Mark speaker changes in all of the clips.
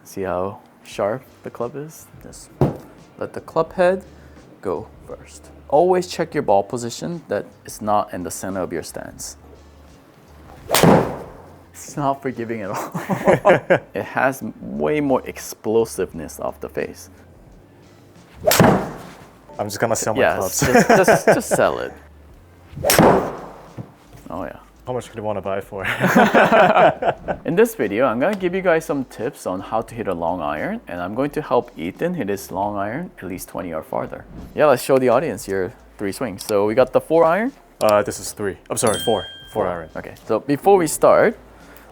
Speaker 1: See how sharp the club is? Just let the club head go first. Always check your ball position that it's not in the center of your stance. It's not forgiving at all. It has way more explosiveness off the face.
Speaker 2: I'm just gonna sell my clubs.
Speaker 1: Just sell it. Oh yeah.
Speaker 2: How much do you want to buy it for?
Speaker 1: In this video, I'm gonna give you guys some tips on how to hit a long iron, and I'm going to help Ethan hit his long iron at least 20 or farther. Yeah, let's show the audience your 3 swings. So we got the 4 iron.
Speaker 2: This is 3. I'm sorry, 4. 4 iron.
Speaker 1: Okay, so before we start,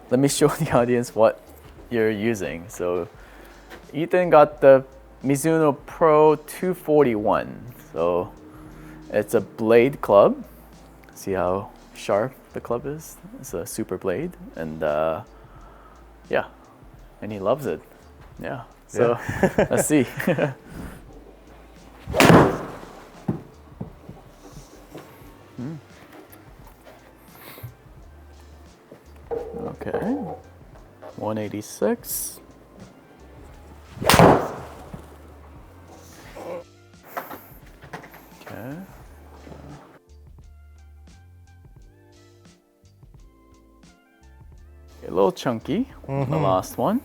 Speaker 1: let me show the audience what you're using. So Ethan got the Mizuno Pro 241. So it's a blade club. See how sharp the club is? It's a super blade, and yeah, and he loves it. Yeah. So let's see. Okay. 186. Okay. A little chunky, the last one.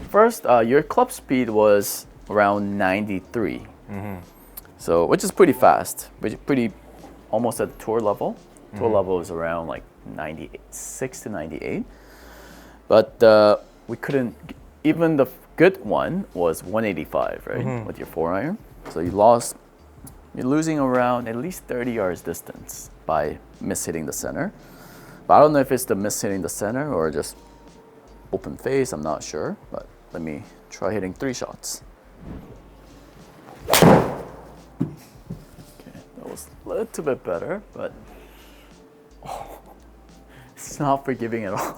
Speaker 1: First, your club speed was around 93. So, which is pretty fast, pretty almost at the tour level. Tour level is around like 96 to 98. But we couldn't, even the good one was 185, right? With your 4 iron. So you're losing around at least 30 yards distance by mishitting the center. But I don't know if it's the mishitting the center or just open face, I'm not sure. But let me try hitting 3 shots. Okay, that was a little bit better, but it's not forgiving at all.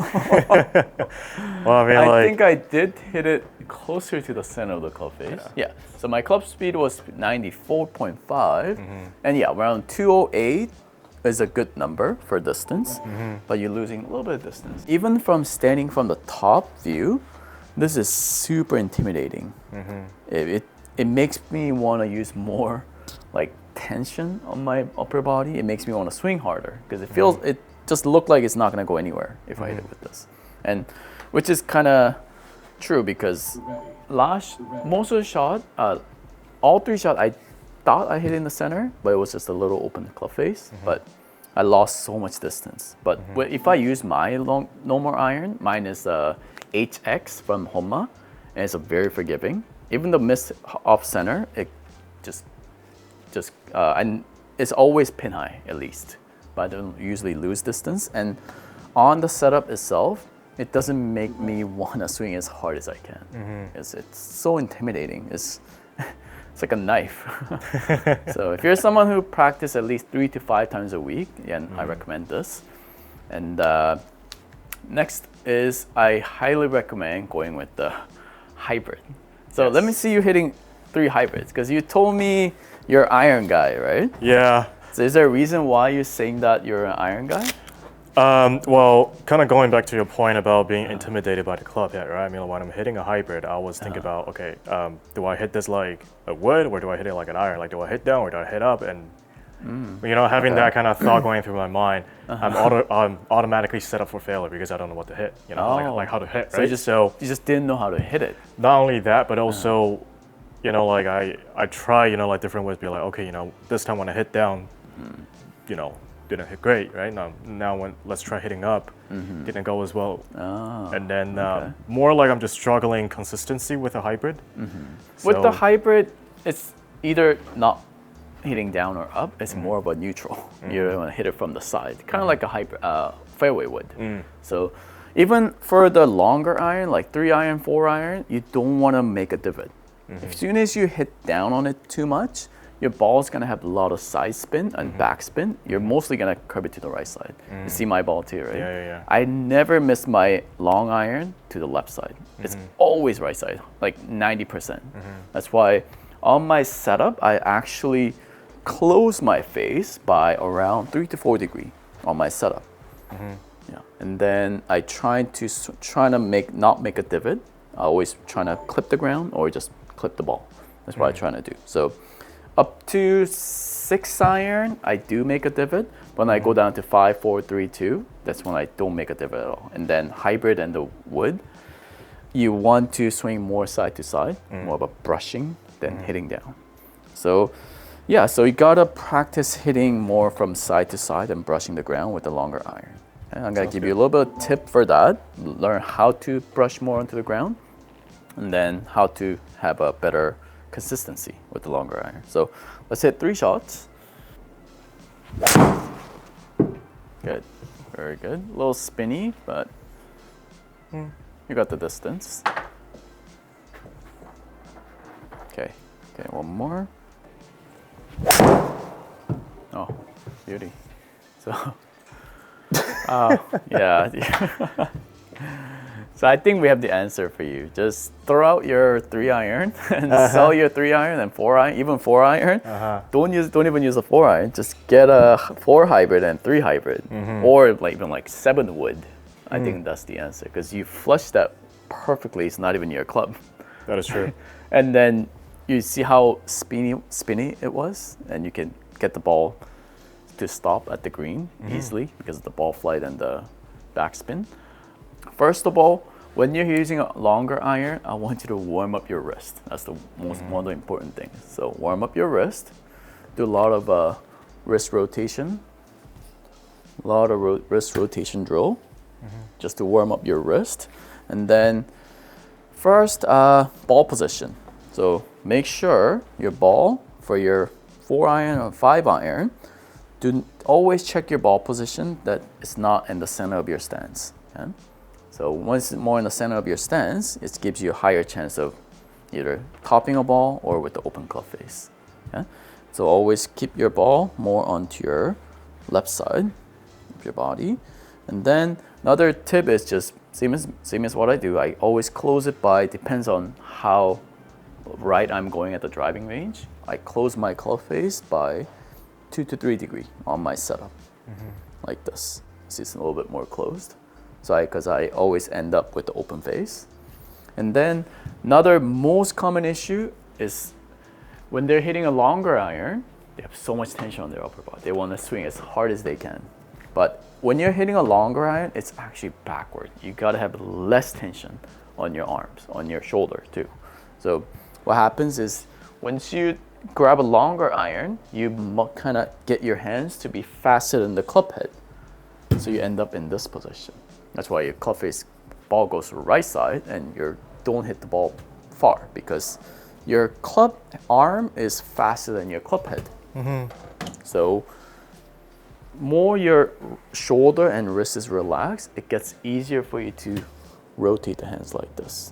Speaker 2: Well, I mean,
Speaker 1: I think I did hit it closer to the center of the club face. Yeah. So my club speed was 94.5, and yeah, around 208 is a good number for distance, but you're losing a little bit of distance. Even from standing from the top view, this is super intimidating. It makes me want to use more like tension on my upper body. It makes me want to swing harder because it feels it just looked like it's not going to go anywhere if I hit it with this, and which is kind of true because most of the shot, all 3 shots I thought I hit in the center, but it was just a little open club face. But I lost so much distance. But if I use my normal iron, mine is HX from Honma, and it's a very forgiving. Even the miss off center, it and it's always pin high at least. But I don't usually lose distance. And on the setup itself, it doesn't make me want to swing as hard as I can. It's so intimidating. It's like a knife. So if you're someone who practices at least 3 to 5 times a week, I recommend this. And next is I highly recommend going with the hybrid. So let me see you hitting 3 hybrids, because you told me you're an iron guy, right?
Speaker 2: Yeah.
Speaker 1: So is there a reason why you're saying that you're an iron guy?
Speaker 2: Well, kind of going back to your point about being intimidated by the club head, right? I mean, when I'm hitting a hybrid, I always think about, okay, do I hit this like a wood, or do I hit it like an iron? Like, do I hit down or do I hit up? And you know, having that kind of thought going through my mind, I'm automatically set up for failure because I don't know what to hit. You know, like how to hit, right?
Speaker 1: So you just didn't know how to hit it.
Speaker 2: Not only that, but also, you know, like I try, you know, like different ways, be like, okay, you know, this time when I hit down, you know, didn't hit great, right? Now let's try hitting up, didn't go as well. And then more like I'm just struggling consistency with a hybrid.
Speaker 1: With the hybrid, it's either not hitting down or up, it's more of a neutral. You want to hit it from the side, kind of like a hybrid, fairway would. So even for the longer iron, like 3 iron, 4 iron, you don't want to make a divot. As soon as you hit down on it too much, your ball is going to have a lot of side spin and back spin. You're mostly going to curve it to the right side. You see my ball too, right?
Speaker 2: Yeah.
Speaker 1: I never miss my long iron to the left side. It's always right side, like 90%. That's why on my setup, I actually close my face by around 3 to 4 degrees on my setup. Yeah, and then I try to not make a divot I always trying to clip the ground or just clip the ball. That's what I'm trying to do. So up to 6 iron, I do make a divot. When I go down to 5, 4, 3, 2, that's when I don't make a divot at all. And then hybrid and the wood, you want to swing more side to side, more of a brushing than hitting down. So yeah, so you gotta practice hitting more from side to side and brushing the ground with the longer iron. And I'm gonna give you a little bit of tip for that. Learn how to brush more onto the ground, and then how to have a better consistency with the longer iron. So let's hit 3 shots. Good, very good. A little spinny, but you got the distance. Okay, one more. Oh, beauty. So, yeah. So I think we have the answer for you. Just throw out your 3 iron and sell your 3 iron and 4 iron, even 4 iron. Don't even use a 4 iron. Just get a 4 hybrid and 3 hybrid, or even like 7 wood. I think that's the answer because you flush that perfectly. It's not even your club.
Speaker 2: That is true.
Speaker 1: And then you see how spinny it was, and you can get the ball to stop at the green easily because of the ball flight and the backspin. First of all, when you're using a longer iron, I want you to warm up your wrist. That's the one of the important things. So warm up your wrist. Do a lot of wrist rotation. A lot of wrist rotation drill, just to warm up your wrist. And then first, ball position. So make sure your ball for your 4 iron or 5 iron, always check your ball position that it's not in the center of your stance. Okay? So once it's more in the center of your stance, it gives you a higher chance of either topping a ball or with the open club face. Okay? So always keep your ball more onto your left side of your body. And then another tip is just same as what I do. I always close it by, depends on how right I'm going at the driving range. I close my club face by 2 to 3 degrees on my setup, like this. See, it's a little bit more closed. So because I always end up with the open face. And then another most common issue is when they're hitting a longer iron, they have so much tension on their upper body. They want to swing as hard as they can. But when you're hitting a longer iron, it's actually backward. You got to have less tension on your arms, on your shoulder too. So what happens is once you grab a longer iron, you kind of get your hands to be faster than the club head. So you end up in this position. That's why your club face ball goes to the right side and you don't hit the ball far because your club arm is faster than your club head. So more your shoulder and wrist is relaxed, it gets easier for you to rotate the hands like this.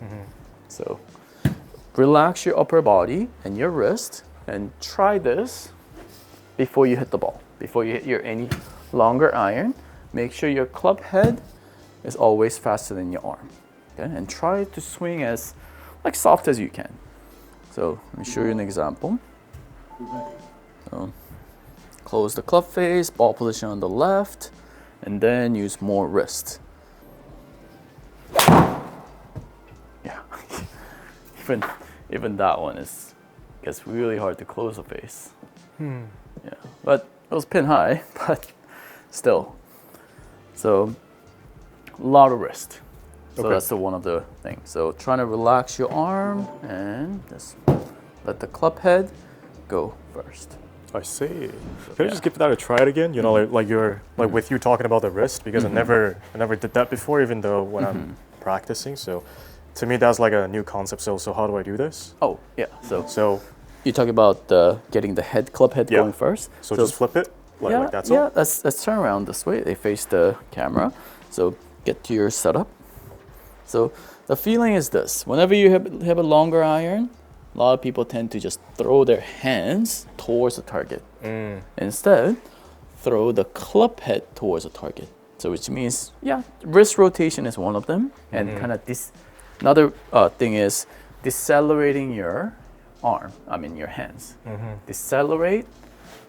Speaker 1: So relax your upper body and your wrist and try this before you hit the ball. Before you hit your any longer iron, make sure your club head is always faster than your arm. Okay? And try to swing as soft as you can. So let me show you an example. So, close the club face, ball position on the left, and then use more wrist. Yeah, even that one gets really hard to close the face. Yeah, but it was pin high, but still. So a lot of wrist. So that's one of the things. So trying to relax your arm and just let the club head go first.
Speaker 2: I see. Can I just give that a try again? You know, like with you talking about the wrist, because I never did that before, even though when I'm practicing. So to me, that's like a new concept. So how do I do this?
Speaker 1: Oh yeah. So you talk about getting the club head going first.
Speaker 2: So just flip it like that's all.
Speaker 1: Yeah. Let's turn around this way. They face the camera. So get to your setup. So the feeling is this: whenever you have a longer iron, a lot of people tend to just throw their hands towards the target. Instead, throw the club head towards the target. So which means, wrist rotation is one of them. And kind of another thing is decelerating your your hands. Decelerate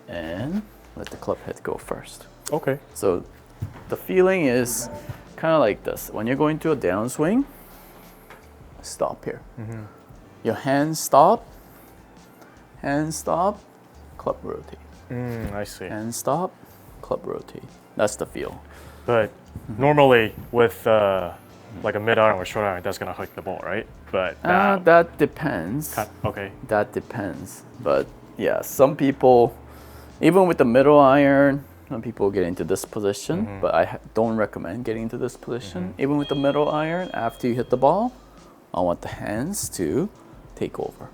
Speaker 1: and let the club head go first.
Speaker 2: Okay.
Speaker 1: So the feeling is kind of like this. When you're going to a downswing, stop here. Your hand stop, club rotate.
Speaker 2: I see.
Speaker 1: Hand stop, club rotate. That's the feel.
Speaker 2: But normally with like a mid iron or short iron, that's gonna hit the ball, right? But
Speaker 1: That depends.
Speaker 2: okay.
Speaker 1: That depends. But yeah, some people, even with the middle iron, some people get into this position, but I don't recommend getting into this position. Even with the middle iron, after you hit the ball, I want the hands to take over.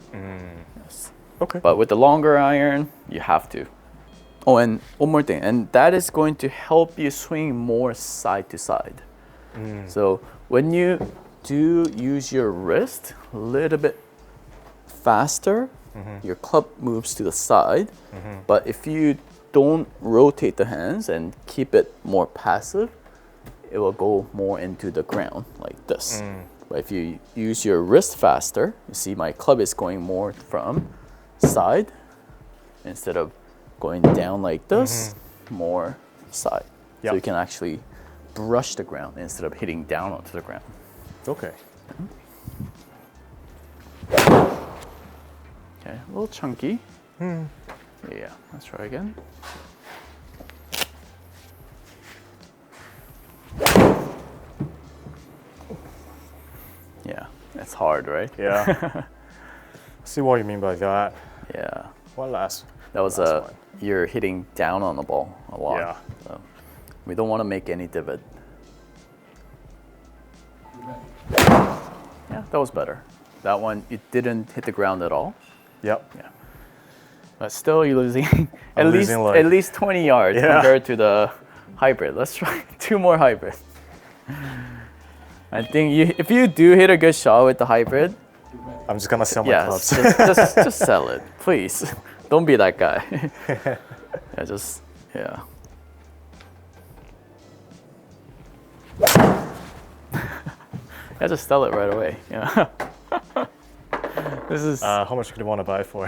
Speaker 1: Yes.
Speaker 2: Okay.
Speaker 1: But with the longer iron, you have to. Oh, and one more thing, and that is going to help you swing more side to side. So when you do use your wrist a little bit faster, your club moves to the side. But if you don't rotate the hands and keep it more passive, it will go more into the ground like this. But if you use your wrist faster, you see my club is going more from side instead of going down like this, more side.
Speaker 2: Yep.
Speaker 1: So you can actually brush the ground instead of hitting down onto the ground.
Speaker 2: Okay.
Speaker 1: Okay, a little chunky. Yeah, let's try again. Yeah, it's hard, right?
Speaker 2: Yeah. See what you mean by that.
Speaker 1: Yeah.
Speaker 2: One last.
Speaker 1: That was
Speaker 2: Last one.
Speaker 1: you're hitting down on the ball a lot.
Speaker 2: Yeah.
Speaker 1: So we don't want to make any divot. Yeah, that was better. That one, it didn't hit the ground at all.
Speaker 2: Yep.
Speaker 1: Yeah. But still, you're losing at
Speaker 2: I'm
Speaker 1: least
Speaker 2: losing, like-
Speaker 1: at least 20 yards
Speaker 2: Yeah.
Speaker 1: compared to the hybrid. Let's try 2 more hybrid. I think if you do hit a good shot with the hybrid,
Speaker 2: I'm just gonna sell my
Speaker 1: yes,
Speaker 2: clubs.
Speaker 1: just sell it, please. Don't be that guy. Yeah. Yeah, just sell it right away. Yeah. This is
Speaker 2: How much do you want to buy it for?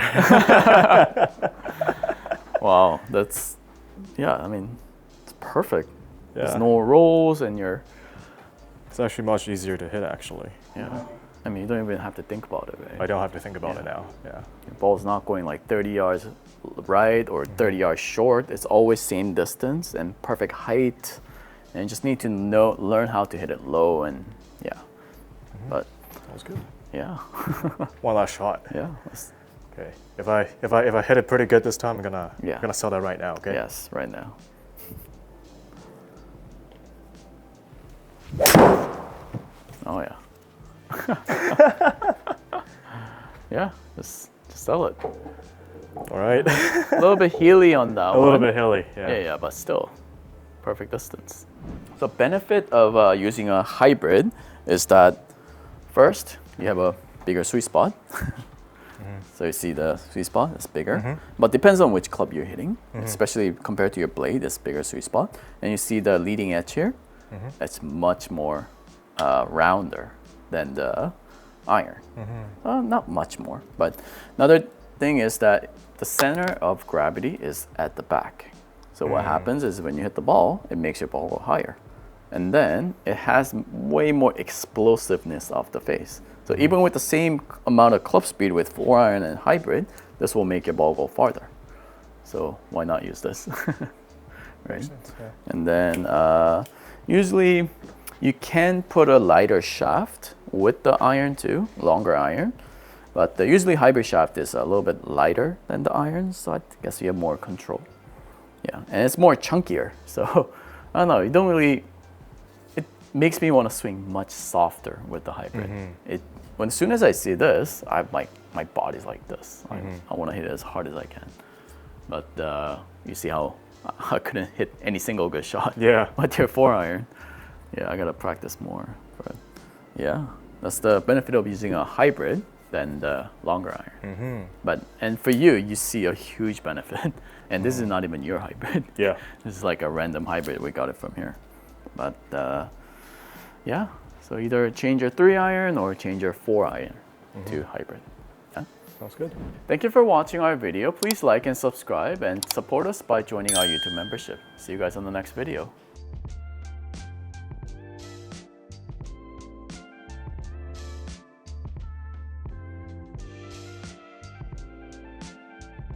Speaker 1: wow. That's I mean, it's perfect. There's
Speaker 2: Yeah.
Speaker 1: no rolls, and you're
Speaker 2: It's actually much easier to hit, actually.
Speaker 1: I mean, you don't even have to think about it. Right?
Speaker 2: I don't have to think about it now. Yeah.
Speaker 1: Your ball's not going like 30 yards right or 30 yards short. It's always same distance and perfect height. And you just need to learn how to hit it low and But
Speaker 2: That was good.
Speaker 1: yeah,
Speaker 2: One last shot.
Speaker 1: yeah,
Speaker 2: Okay. If I hit it pretty good this time, I'm gonna
Speaker 1: Yeah.
Speaker 2: sell that right now. Okay.
Speaker 1: yes, right now. Oh yeah. Yeah, just sell it.
Speaker 2: All right.
Speaker 1: A little bit heely on that
Speaker 2: A
Speaker 1: one.
Speaker 2: little bit hilly. Yeah.
Speaker 1: Yeah, but still, perfect distance. The benefit of using a hybrid is that first, you have a bigger sweet spot. So you see the sweet spot is bigger, but depends on which club you're hitting, especially compared to your blade, it's bigger sweet spot. And you see the leading edge here, it's much more rounder than the iron. Not much more, but another thing is that the center of gravity is at the back. So what happens is when you hit the ball, it makes your ball go higher. And then it has way more explosiveness off the face. So even with the same amount of club speed with 4-iron and hybrid, this will make your ball go farther. So why not use this? Right?
Speaker 2: Sense, yeah.
Speaker 1: And then usually you can put a lighter shaft with the iron too, longer iron. But usually hybrid shaft is a little bit lighter than the iron, so I guess you have more control. Yeah, and it's more chunkier. So I don't know, you don't really, it makes me want to swing much softer with the hybrid. As soon as I see this, my body's like this. I want to hit it as hard as I can. But you see how I couldn't hit any single good shot.
Speaker 2: Yeah.
Speaker 1: With your 4-iron. Yeah, I gotta practice more. But yeah, that's the benefit of using a hybrid than the longer iron. And for you, you see a huge benefit. And this is not even your hybrid.
Speaker 2: Yeah.
Speaker 1: This is like a random hybrid. We got it from here. But yeah, so either change your 3-iron or change your 4-iron to hybrid. Yeah.
Speaker 2: Sounds good.
Speaker 1: Thank you for watching our video. Please like and subscribe and support us by joining our YouTube membership. See you guys on the next video.